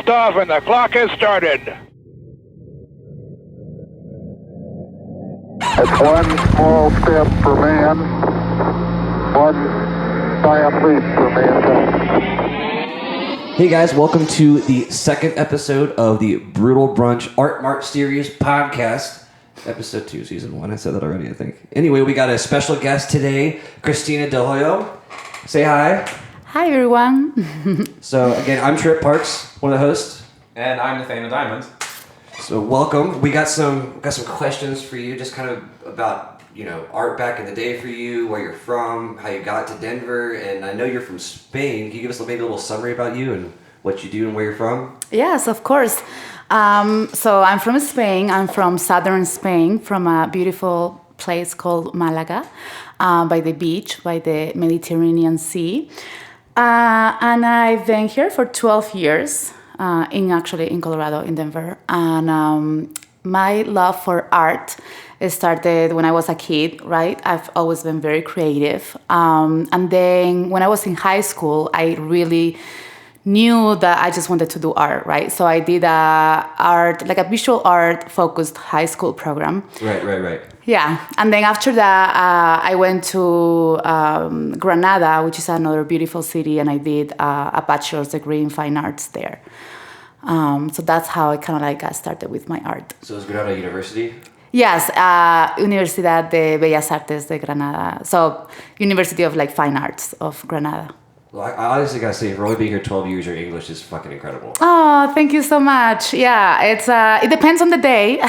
Liftoff and the clock has started. It's one small step for man, one giant leap for mankind. Hey guys, welcome to the second episode of the Brutal Brunch Art Mart series podcast. Episode 2, season 1. I said that already, I think. Anyway, we got a special guest today, Christina Del Hoyo. Say hi. Hi, everyone. So, again, I'm Trip Parks, one of the hosts. And I'm Nathaniel Diamond. So, welcome. We got some questions for you, just kind of about, art back in the day for you, where you're from, how you got to Denver, and I know you're from Spain. Can you give us maybe a little summary about you and what you do and where you're from? Yes, of course. So I'm from Spain. I'm from southern Spain, from a beautiful place called Malaga, by the beach, by the Mediterranean Sea. And I've been here for 12 years, in Colorado, in Denver. And my love for art started when I was a kid, right? I've always been very creative. And then when I was in high school, I really knew that I just wanted to do art, right? So I did a visual art focused high school program. Right. Yeah, and then after that, I went to Granada, which is another beautiful city, and I did a bachelor's degree in fine arts there. So that's how I kind of got started with my art. So is Granada University? Yes, Universidad de Bellas Artes de Granada. So University of Fine Arts of Granada. Well, I honestly gotta say, for only being here 12 years, your English is fucking incredible. Oh, thank you so much. Yeah, it depends on the day.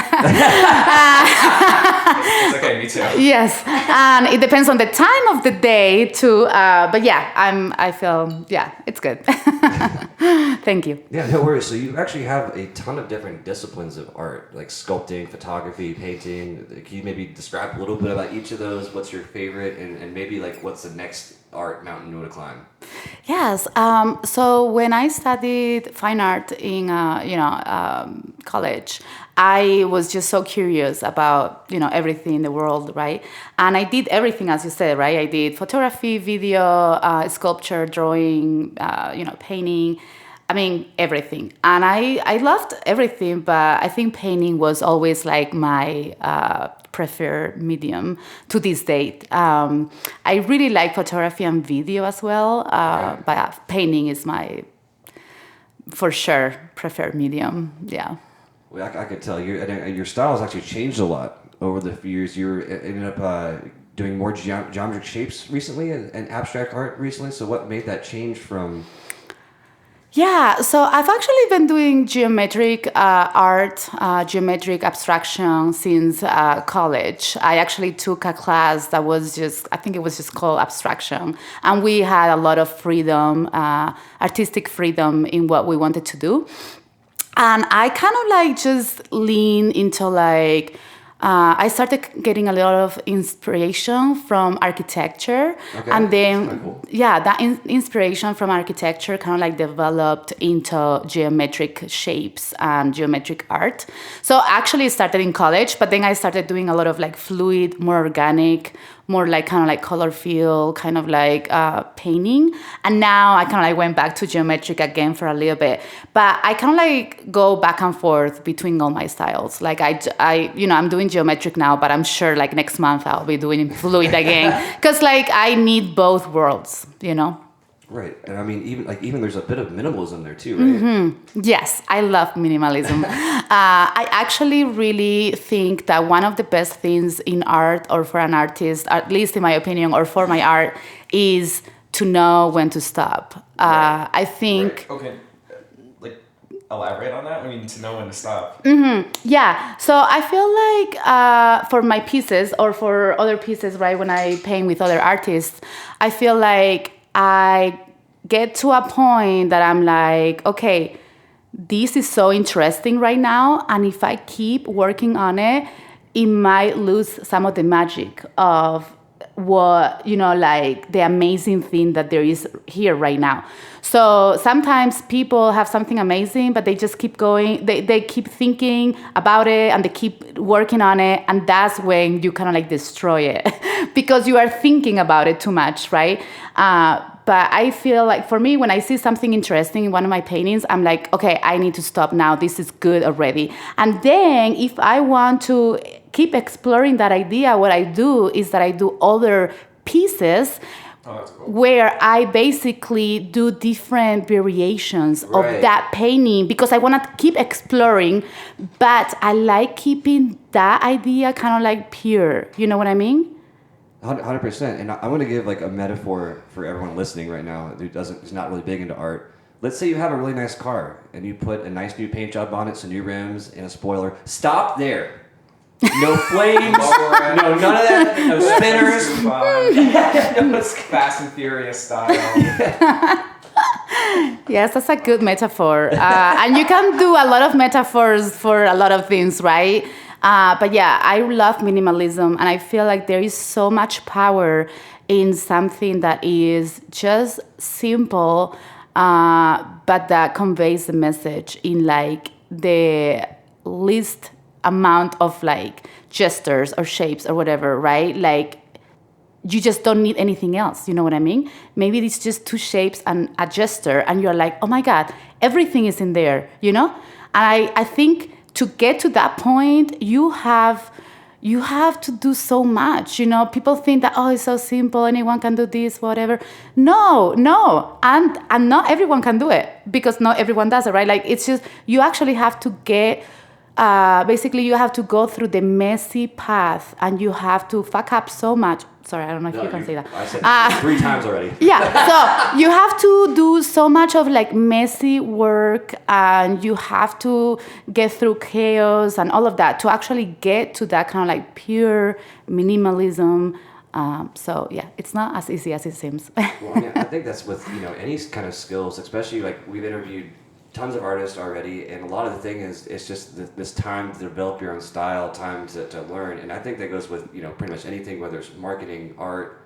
It's okay, me too. Yes, and it depends on the time of the day too. But yeah, I feel it's good. Thank you. Yeah, no worries. So you actually have a ton of different disciplines of art, like sculpting, photography, painting. Can you maybe describe a little bit about each of those? What's your favorite, and maybe what's the next art mountain you want to climb? Yes. So when I studied fine art in college, I was just so curious about everything in the world, right? And I did everything, as you said, right? I did photography, video, sculpture, drawing, painting. I mean, everything. And I loved everything, but I think painting was always my preferred medium to this date. I really like photography and video as well, but painting is my, for sure, preferred medium. Yeah. Well, I could tell your style has actually changed a lot over the few years. You ended up doing more geometric shapes recently and abstract art recently. So what made that change from? Yeah, so I've actually been doing geometric art, geometric abstraction since college. I actually took a class that was I think it was just called abstraction. And we had a lot of freedom, artistic freedom in what we wanted to do. And I kind of just lean into I started getting a lot of inspiration from architecture. Okay. And then, cool. that inspiration from architecture kind of developed into geometric shapes and geometric art. So actually it started in college, but then I started doing a lot of fluid, more organic, more kind of color fill, kind of painting. And now I kind of went back to geometric again for a little bit. But I kind of go back and forth between all my styles. I'm doing geometric now, but I'm sure next month I'll be doing fluid again. Because I need both worlds, Right, and I mean even there's a bit of minimalism there too, right? Mm-hmm. Yes, I love minimalism. I actually really think that one of the best things in art, or for an artist, at least in my opinion, or for my art, is to know when to stop. Right. I think. Right. Okay. Elaborate on that. I mean, to know when to stop. Mm-hmm. Yeah. So I feel for my pieces, or for other pieces, right? When I paint with other artists, I feel I get to a point that I'm okay, this is so interesting right now, and if I keep working on it, it might lose some of the magic of what, the amazing thing that there is here right now. So sometimes people have something amazing, but they just keep going, they keep thinking about it, and they keep working on it, and that's when you kind of destroy it because you are thinking about it too much, right? But I feel like for me, when I see something interesting in one of my paintings, I'm like, okay, I need to stop now. This is good already. And then if I want to keep exploring that idea, what I do is that I do other pieces where I basically do different variations of that painting because I want to keep exploring, but I like keeping that idea kind of like pure. You know what I mean? 100%. And I want to give like a metaphor for everyone listening right now who's not really big into art. Let's say you have a really nice car and you put a nice new paint job on it, some new rims and a spoiler. Stop there. No flames, no none of that, no spinners. Fast and Furious style. Yes, that's a good metaphor. And you can do a lot of metaphors for a lot of things, right? But yeah, I love minimalism, and I feel like there is so much power in something that is just simple, but that conveys the message in like the least amount of like gestures or shapes or whatever, right? Like you just don't need anything else. You know what I mean? Maybe it's just two shapes and a gesture, and you're like, oh my God, everything is in there, you know? And I think to get to that point, you have to do so much. You know, people think that, oh, it's so simple, anyone can do this, whatever. No. And not everyone can do it because not everyone does it, right? Like it's just, you actually have to get, basically you have to go through the messy path and you have to fuck up so much. Sorry, I don't know if you can say that. I said it 3 times already. Yeah, so you have to do so much of like messy work and you have to get through chaos and all of that to actually get to that kind of like pure minimalism. So yeah, it's not as easy as it seems. Well, I mean, I think that's with, you know, any kind of skills, especially like we've interviewed tons of artists already, and a lot of the thing is it's just this time to develop your own style, time to learn, and I think that goes with, you know, pretty much anything, whether it's marketing, art,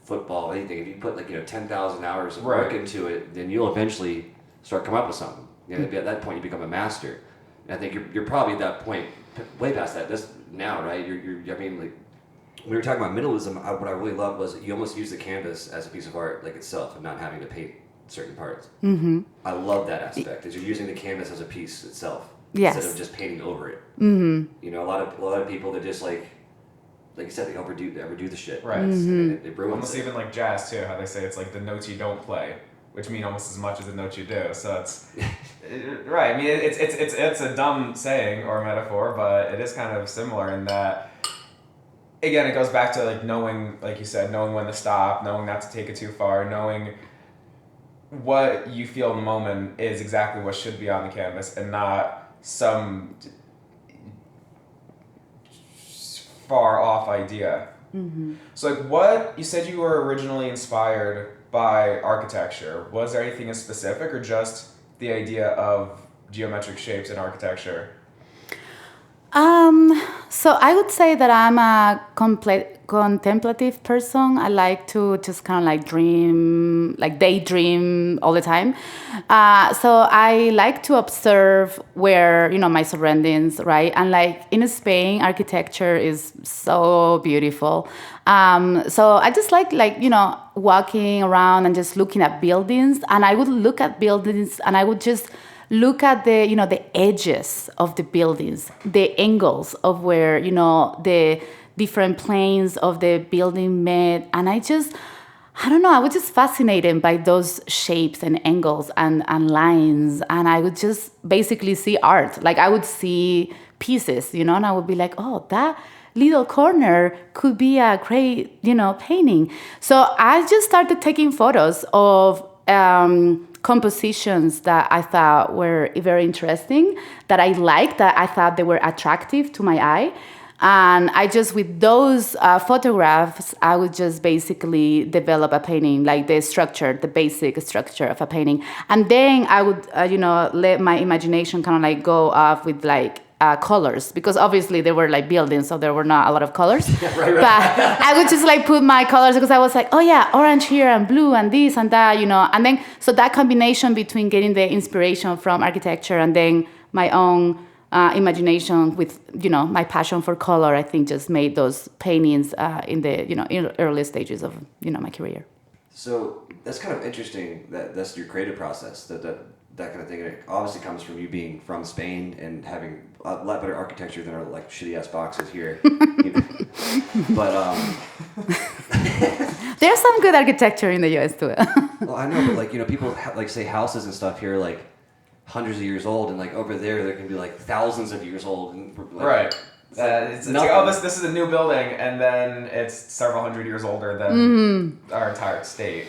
football, anything. If you put like, you know, 10,000 hours of work into it, then you'll eventually start coming up with something. You know, at that point you become a master. And I think you're probably at that point, way past that. This now, right? I mean, like when we were talking about minimalism, what I really loved was you almost use the canvas as a piece of art, like itself, and not having to paint certain parts. Mm-hmm. I love that aspect. Is you're using the canvas as a piece itself instead of just painting over it. Mm-hmm. You know, a lot of people that just like you said, they overdo the shit. Right. Mm-hmm. It ruins almost even like jazz too. How they say it's like the notes you don't play, which mean almost as much as the notes you do. So it's right. I mean, it's a dumb saying or metaphor, but it is kind of similar in that. Again, it goes back to like knowing, like you said, knowing when to stop, knowing not to take it too far, knowing what you feel in the moment is exactly what should be on the canvas and not some far off idea. Mm-hmm. So like what, you said you were originally inspired by architecture. Was there anything in specific or just the idea of geometric shapes in architecture? So I would say that I'm a contemplative person. I like to just kind of like daydream all the time. So I like to observe where, you know, my surroundings, right? And like in Spain, architecture is so beautiful. So I just like, you know, walking around and just looking at buildings. And I would look at buildings and I would just look at the, you know, the edges of the buildings, the angles of where, you know, the different planes of the building met. And I don't know, I was just fascinated by those shapes and angles and lines. And I would just basically see art. Like I would see pieces, you know, and I would be like, oh, that little corner could be a great, you know, painting. So I just started taking photos of compositions that I thought were very interesting, that I liked, that I thought they were attractive to my eye. And I just, with those photographs, I would just basically develop a painting, like the basic structure of a painting. And then I would, you know, let my imagination kind of like go off with like colors, because obviously they were like buildings, so there were not a lot of colors. Yeah, right. But I would just like put my colors, because I was like, oh yeah, orange here and blue and this and that, you know. And then so that combination between getting the inspiration from architecture and then my own imagination with, you know, my passion for color, I think just made those paintings in the, you know, in early stages of, you know, my career. So that's kind of interesting that that's your creative process, that kind of thing. And it obviously comes from you being from Spain and having a lot better architecture than our like shitty ass boxes here. But There's some good architecture in the U.S. too. well, I know, but like people like say houses and stuff here like hundreds of years old, and like over there can be like thousands of years old. And, like, Right. It's like, oh, this is a new building, and then it's several hundred years older than our entire state.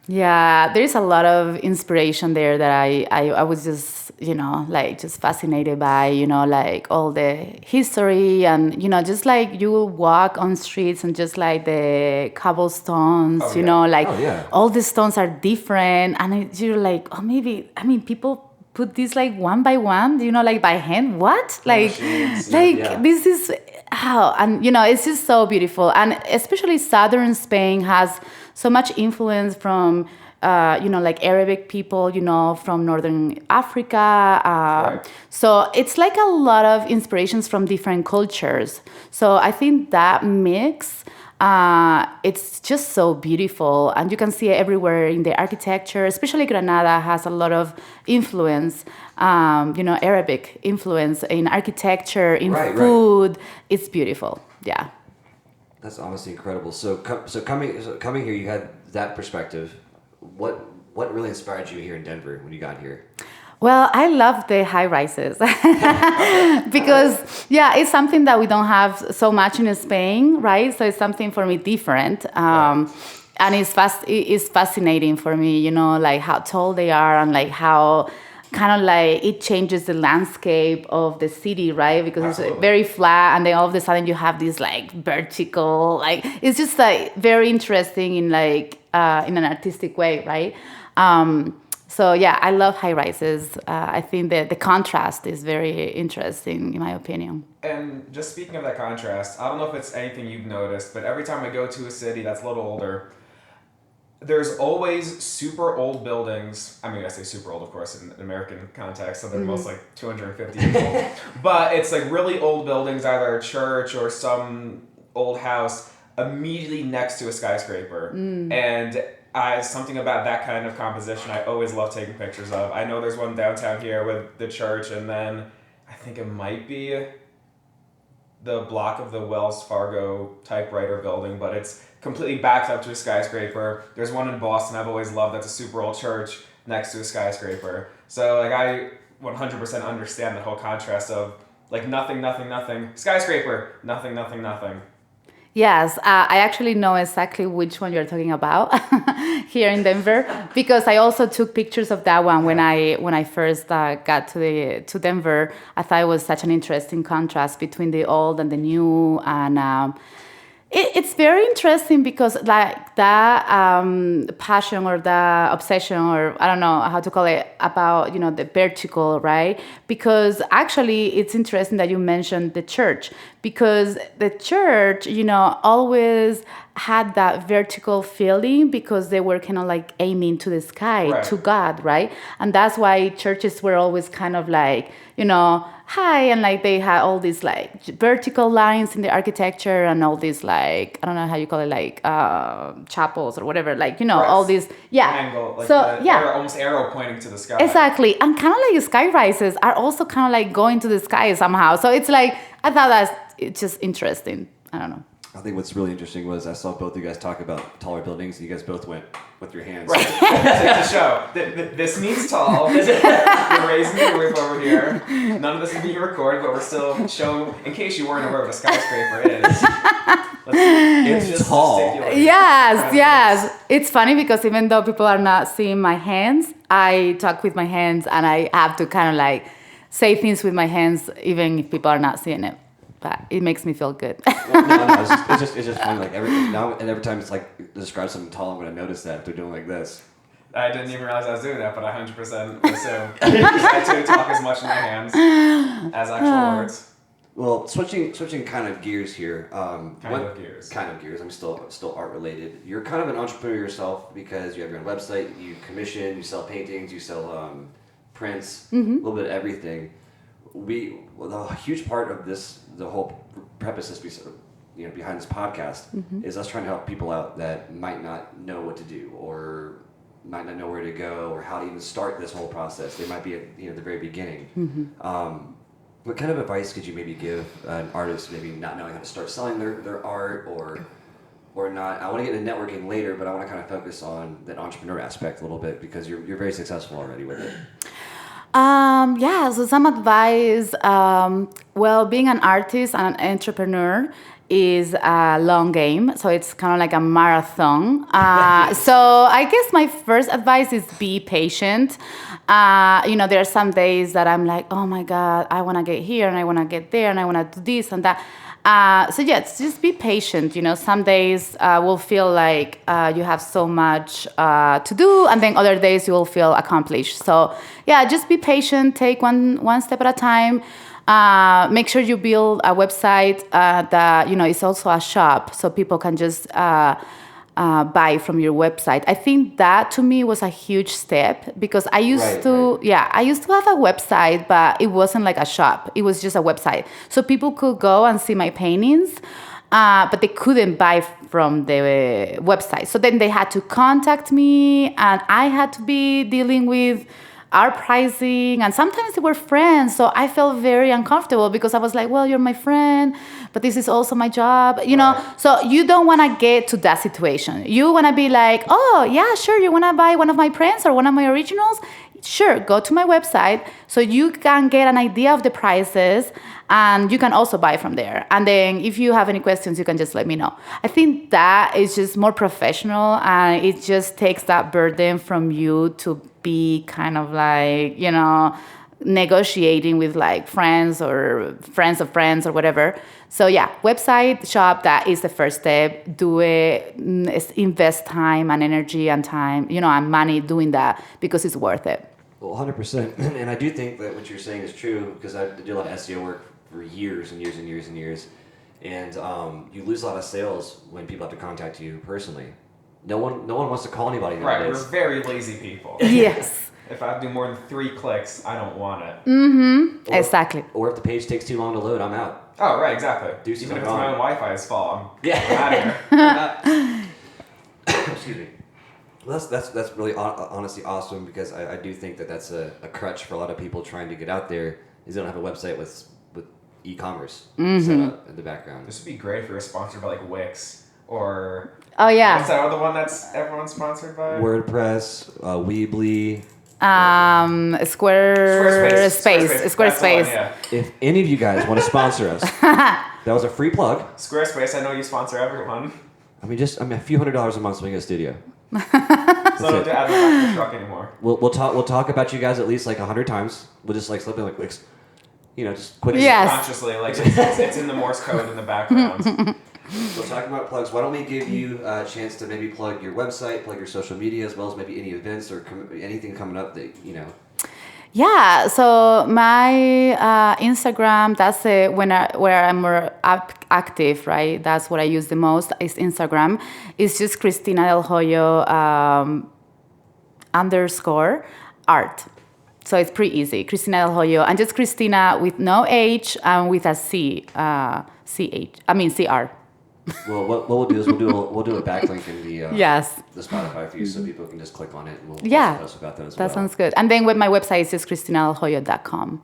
Yeah, there's a lot of inspiration there that I was just, like just fascinated by, like all the history and, just like you will walk on streets and just like the cobblestones, like all the stones are different. And you're like, oh, maybe, people put this like one by one, like by hand. What? Like, this is how, and it's just so beautiful. And especially southern Spain has so much influence from, like Arabic people, from Northern Africa. Right. So it's like a lot of inspirations from different cultures. So I think that mix, it's just so beautiful, and you can see it everywhere in the architecture. Especially Granada has a lot of influence, Arabic influence in architecture, in food. Right. It's beautiful. Yeah. That's honestly incredible. So coming here, you had that perspective. What really inspired you here in Denver when you got here? Well, I love the high rises because, it's something that we don't have so much in Spain, right? So it's something for me different. And it's fascinating for me, like how tall they are and like how kind of like it changes the landscape of the city, right? Because Absolutely. It's very flat, and then all of a sudden you have this like vertical, like it's just like very interesting in like in an artistic way, right? So yeah, I love high rises. I think that the contrast is very interesting, in my opinion. And just speaking of that contrast, I don't know if it's anything you've noticed, but every time I go to a city that's a little older, there's always super old buildings. I mean, I say super old, of course, in American context, so they're most like 250 years old. But it's like really old buildings, either a church or some old house, immediately next to a skyscraper. And something about that kind of composition I always love taking pictures of. I know there's one downtown here with the church, and then I think it might be the block of the Wells Fargo typewriter building, but it's completely backed up to a skyscraper. There's one in Boston I've always loved that's a super old church next to a skyscraper. So like I 100% understand the whole contrast of like nothing, skyscraper, nothing. Yes, I actually know exactly which one you're talking about here in Denver, because I also took pictures of that one when I first got to Denver. I thought it was such an interesting contrast between the old and the new, and it's very interesting because like that passion or the obsession, or I don't know how to call it, about the vertical, right? Because actually it's interesting that you mentioned the church, because the church always had that vertical feeling because they were kind of like aiming to the sky, to God, right? And that's why churches were always kind of like high, and like they had all these like vertical lines in the architecture and all these like, I don't know how you call it, like chapels or whatever, like all these angle, like almost arrow pointing to the sky. Exactly. And kind of like sky rises are also kind of like going to the sky somehow. So it's like, I thought it's just interesting. I don't know. I think what's really interesting was I saw both of you guys talk about taller buildings, and you guys both went with your hands. Right. To show. This means tall. We're raising the roof over here. None of this is being recorded, but we're still showing, in case you weren't aware what a skyscraper is. It's just tall. Yes. It's funny because even though people are not seeing my hands, I talk with my hands, and I have to kind of like say things with my hands, even if people are not seeing it. But it makes me feel good. Well, no, it's just funny. Like every time it's like describe something tall, I'm gonna notice that if they're doing like this. I didn't even realize I was doing that, but I 100% assume. I too talk as much in my hands as actual words. Well, switching kind of gears here. Kind of gears. I'm still art related. You're kind of an entrepreneur yourself because you have your own website. You commission. You sell paintings. You sell prints. A little bit of everything. A huge part of this, the whole preface is behind this podcast is us trying to help people out that might not know what to do or might not know where to go or how to even start this whole process. They might be at the very beginning. What kind of advice could you maybe give an artist maybe not knowing how to start selling their art or not? I want to get into networking later, but I want to kind of focus on that entrepreneur aspect a little bit because you're very successful already with it. So some advice. Well, being an artist and an entrepreneur is a long game, so it's kind of like a marathon. So I guess my first advice is be patient. There are some days that I'm like, oh my God, I want to get here and I want to get there and I want to do this and that. Just be patient. Some days will feel like you have so much to do, and then other days you will feel accomplished. So just be patient. Take one step at a time. Make sure you build a website that is also a shop, so people can just buy from your website. I think that to me was a huge step because I used to have a website, but it wasn't like a shop. It was just a website. So people could go and see my paintings, but they couldn't buy from the website. So then they had to contact me and I had to be dealing with our pricing, and sometimes they were friends, so I felt very uncomfortable because I was like, well, you're my friend, but this is also my job, So you don't want to get to that situation. You want to be like, oh, yeah, sure, you want to buy one of my prints or one of my originals? Sure, go to my website so you can get an idea of the prices and you can also buy from there. And then if you have any questions, you can just let me know. I think that is just more professional and it just takes that burden from you to be kind of like, negotiating with like friends or friends of friends or whatever. So website, shop, that is the first step. Do it, invest time and energy and time, and money doing that because it's worth it. Well, 100%. And I do think that what you're saying is true because I did a lot of SEO work for years and years and years and years. And you lose a lot of sales when people have to contact you personally. No one wants to call anybody nowadays. Right, we're very lazy people. Yes. If I have to do more than 3 clicks, I don't want it. Or, exactly. Or if the page takes too long to load, I'm out. Oh, right, exactly. Even if it's my own Wi-Fi's fault, I'm out of here. Excuse me. Well, that's really honestly awesome because I do think that's a crutch for a lot of people trying to get out there is they don't have a website with e-commerce set up in the background. This would be great if we were sponsored by like Wix or... Oh, yeah. What's that other one that's everyone's sponsored by? WordPress, Weebly... Squarespace. Yeah. If any of you guys want to sponsor us, that was a free plug. Squarespace, I know you sponsor everyone. I mean, a few $100s a month so we get a studio. So I don't have to add back to the truck anymore. We'll talk about you guys at least like 100 times. We'll just like slip in like just quick. Yes. Consciously, like it's in the Morse code in the background. So talking about plugs, why don't we give you a chance to maybe plug your website, plug your social media, as well as maybe any events or anything coming up that Yeah, so my Instagram, that's where I'm more active, right? That's what I use the most is Instagram. It's just Christina Del Hoyo _art. So it's pretty easy. Christina Del Hoyo, and just Christina with no H and with a C, CR. Well, what we'll do is we'll do a backlink in the yes. the Spotify feed so people can just click on it and we'll post about that as well. That sounds good. And then with my website is just ChristinaDelHoyo.com.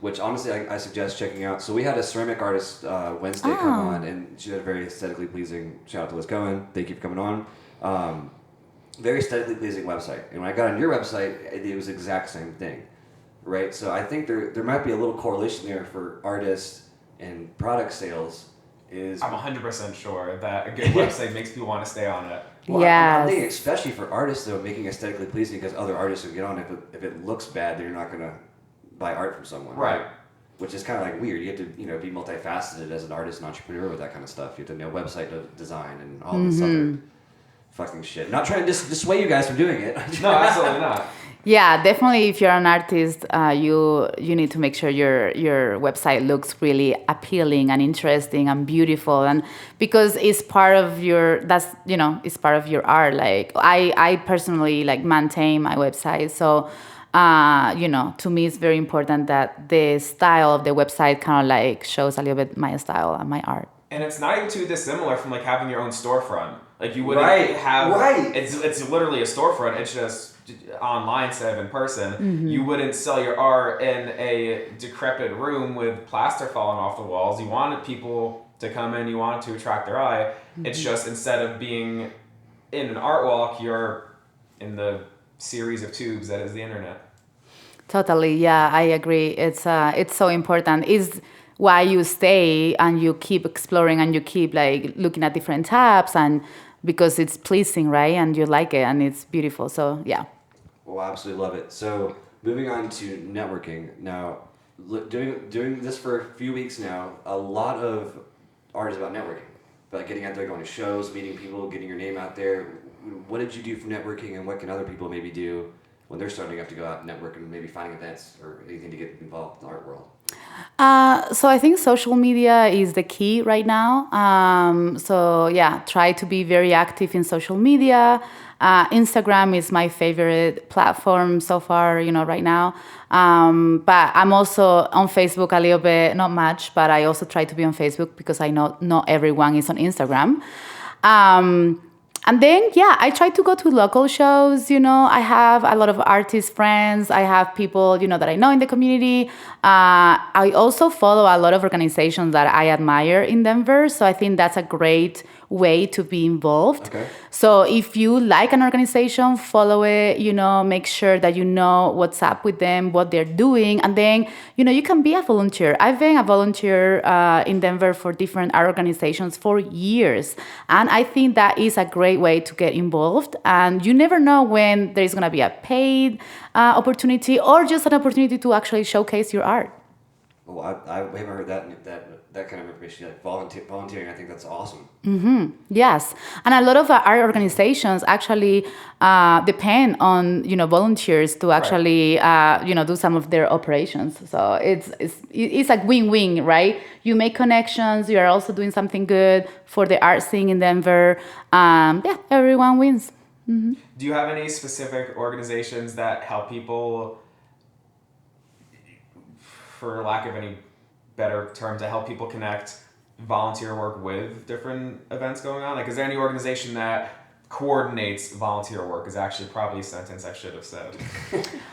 Which honestly I suggest checking out. So we had a ceramic artist Wednesday come on, and she had a very aesthetically pleasing. Shout out to Liz Cohen. Thank you for coming on. Very aesthetically pleasing website. And when I got on your website, it was the exact same thing, right? So I think there might be a little correlation there for artists and product sales. I'm 100% sure that a good website makes people want to stay on it. Well, yes. I'm thinking especially for artists though, making aesthetically pleasing because other artists will get on it. If it looks bad, then you're not gonna buy art from someone, right? Which is kind of like weird. You have to be multifaceted as an artist and entrepreneur with that kind of stuff. You have to know website design and all this other fucking shit. Not trying to dissuade you guys from doing it. No, absolutely not. Yeah, definitely. If you're an artist, you need to make sure your website looks really appealing and interesting and beautiful, and because it's part of it's part of your art. Like I personally maintain my website, so to me it's very important that the style of the website kind of shows a little bit my style and my art. And it's not even too dissimilar from like having your own storefront. Like you wouldn't have it's literally a storefront. It's just online instead of in person. Mm-hmm. You wouldn't sell your art in a decrepit room with plaster falling off the walls. You wanted people to come in. You wanted to attract their eye. Mm-hmm. It's just instead of being in an art walk, you're in the series of tubes that is the internet. Totally, yeah, I agree. It's so important. It's why you stay and you keep exploring and you keep like looking at different tabs, and because it's pleasing, right? And you like it and it's beautiful. So yeah. Well, I absolutely love it. So moving on to networking now, doing this for a few weeks now. A lot of art is about networking, about getting out there, going to shows, meeting people, getting your name out there. What did you do for networking, and what can other people maybe do when they're starting up to go out and network and maybe finding events or anything to get involved in the art world? So I think social media is the key right now. So yeah, try to be very active in social media. Instagram is my favorite platform so far, right now. But I'm also on Facebook a little bit, not much, but I also try to be on Facebook because I know not everyone is on Instagram. And then, yeah, I try to go to local shows, I have a lot of artist friends. I have people, that I know in the community. I also follow a lot of organizations that I admire in Denver. So I think that's a great way to be involved. Okay. So if you like an organization, follow it, make sure that you know what's up with them, what they're doing. And then, you can be a volunteer. I've been a volunteer in Denver for different art organizations for years. And I think that is a great way to get involved. And you never know when there's going to be a paid opportunity or just an opportunity to actually showcase your art. Well, I haven't heard that kind of information yet. Volunteering, I think that's awesome. Mm-hmm. Yes, and a lot of art organizations actually depend on volunteers to actually do some of their operations. So it's a win-win, right? You make connections. You are also doing something good for the art scene in Denver. Everyone wins. Mm-hmm. Do you have any specific organizations that help people, for lack of any better term, to help people connect volunteer work with different events going on? Like, is there any organization that coordinates volunteer work? Is actually probably a sentence I should have said.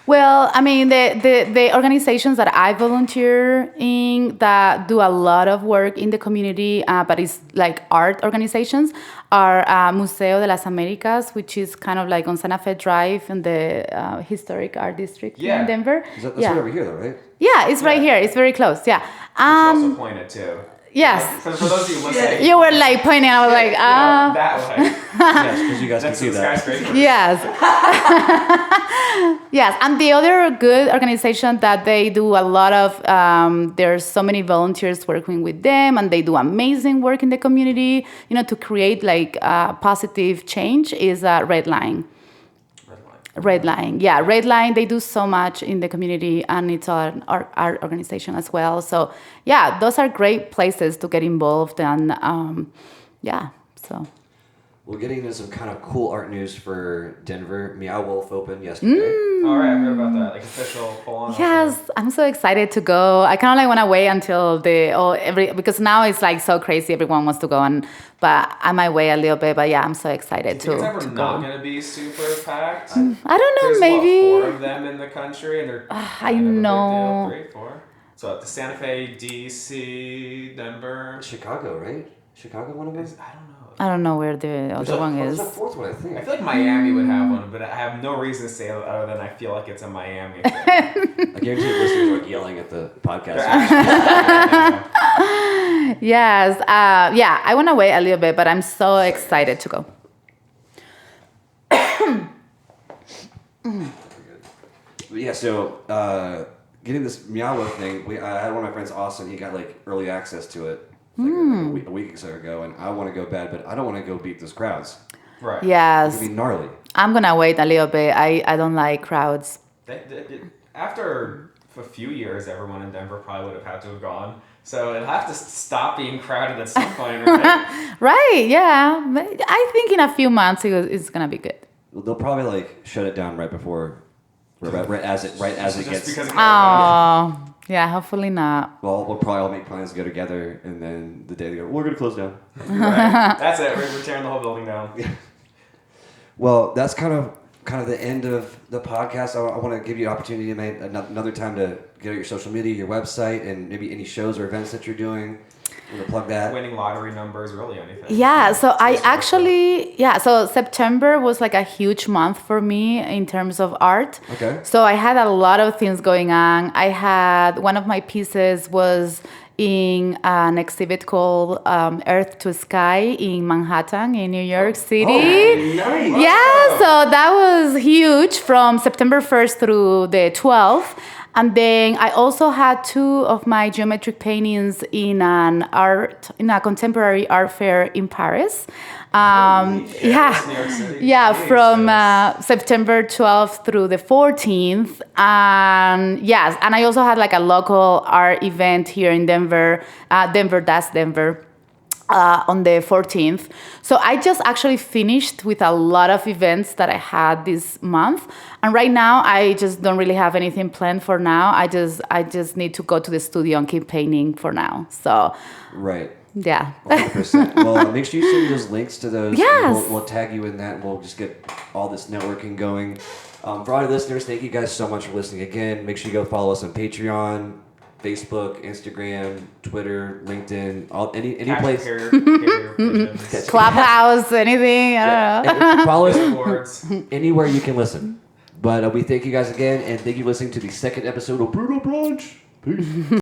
Well, I mean, the organizations that I volunteer in that do a lot of work in the community, but it's like art organizations, are Museo de las Américas, which is kind of like on Santa Fe Drive in the historic art district here in Denver. That's right over here, though, right? Yeah, it's right here. It's very close. Yeah. Which you also pointed to. Yes. For those of you listening, you were like pointing. I was like, that way. Yes, because you guys can see that. Yes. Yes, and the other good organization that they do a lot of. There's so many volunteers working with them, and they do amazing work in the community. To create like positive change is Red Line. Red Line, yeah, Red Line. They do so much in the community, and it's an art organization as well. So, yeah, those are great places to get involved, and so. We're getting into some kind of cool art news for Denver. Meow Wolf opened yesterday. All right, I heard about that. Like official full-on. Yes, I'm so excited to go. I kind of like want to wait until because now it's like so crazy. Everyone wants to go, but I might wait a little bit. But yeah, I'm so excited to. It's ever not going to be super packed. I don't know. There's maybe 4 of them in the country, and they're I know. 3, 4. So the Santa Fe, DC, Denver, Chicago, right? Chicago, one of them. I don't know where the other one is. There's a 4th one, I think. I feel like Miami would have one, but I have no reason to say it other than I feel like it's a Miami thing. I guarantee the listeners are yelling at the podcast. Yes. I want to wait a little bit, but I'm so excited to go. Yeah, so getting this Meow Wolf thing, I had one of my friends, Austin, he got like early access to it. A week or so ago, and I want to go bad, but I don't want to go beat those crowds. Right. Yes. It could be gnarly. I'm gonna wait a little bit. I don't like crowds. After a few years, everyone in Denver probably would have had to have gone. So it'll have to stop being crowded at some point, right? Right. Yeah. I think in a few months it's gonna be good. They'll probably like shut it down right before, right as it gets. Oh. Yeah, hopefully not. Well, we'll probably all make plans to go together, and then the day they go, we're going to close down. Right. That's it. We're tearing the whole building down. Well, that's kind of the end of the podcast. I want to give you an opportunity to make another time to get out your social media, your website, and maybe any shows or events that you're doing. I'm gonna plug that. Winning lottery numbers, really anything. Yeah, so so September was like a huge month for me in terms of art. Okay. So I had a lot of things going on. I had one of my pieces was in an exhibit called Earth to Sky in Manhattan in New York City. Oh, nice. Yeah, so that was huge from September 1st through the 12th. And then I also had 2 of my geometric paintings in a contemporary art fair in Paris. New York City. Yeah, Jesus. from September 12th through the 14th. And yes, and I also had like a local art event here in Denver, Denver. On the 14th. So I just actually finished with a lot of events that I had this month. And right now I just don't really have anything planned for now. I just need to go to the studio and keep painting for now. So Right. yeah. 100%. Well, make sure you send me those links to those. Yes. We'll tag you in that, and we'll just get all this networking going. For all our listeners, thank you guys so much for listening again. Make sure you go follow us on Patreon, Facebook, Instagram, Twitter, LinkedIn, any place. Clubhouse, anything, I don't know. And follow us Boards. anywhere you can listen. But we thank you guys again, and thank you for listening to the second episode of Brutal Brunch. Peace.